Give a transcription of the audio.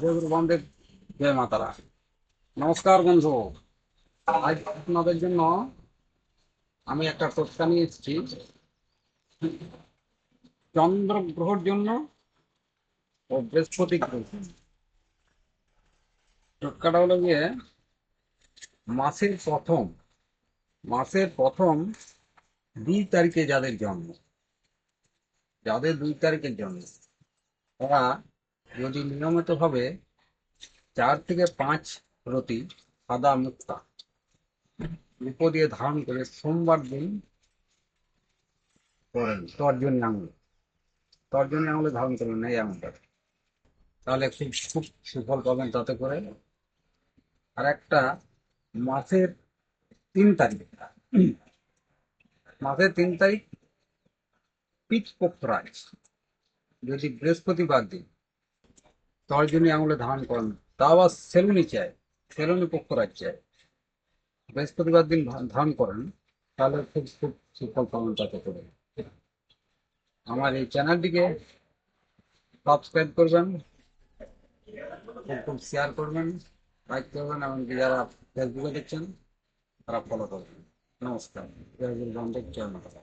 জয় গুরু বামদেব। জয় মাতারা। নমস্কার বন্ধু। আজ আপনাদের জন্য আমি একটা টোটকা নিয়ে এসেছি চন্দ্র গ্রহের জন্য ও বৃহস্পতি গ্রহের জন্য। টোটকাটা হলো গিয়ে মাসের প্রথম মাসের প্রথম 2 তারিখে যাদের 2 তারিখের জন্ম, তারা যদি নিয়মিত ভাবে 4 থেকে 5 রতি সাদা মুক্তা রূপো দিয়ে ধারণ করে সোমবার দিন করেন, তর্জনী আঙুলে ধারণ করবেন এই আঙুলটা, তাহলে খুব খুব সুফল পাবেন তাতে করে। আর একটা, মাসের 3 তারিখ মাসের 3 তারিখ পিতৃপক্ষরাজ যদি বৃহস্পতিবার দিন তর্জনী আঙুলে ধারণ করেন, তা আবার সেলুনি পক্ষরাজ চাই, বৃহস্পতিবার দিন ধারণ করেন, তাহলে খুব খুব সুফল পাবেন তাতে করে। আমার এই চ্যানেলটিকে সাবস্ক্রাইব করবেন, খুব খুব শেয়ার করবেন, লাইক করবেন, এমনকি যারা ফেসবুকে দেখছেন তারা ফলো করবেন। নমস্কার। জয় গুরু বামদেব, জয় মাতা।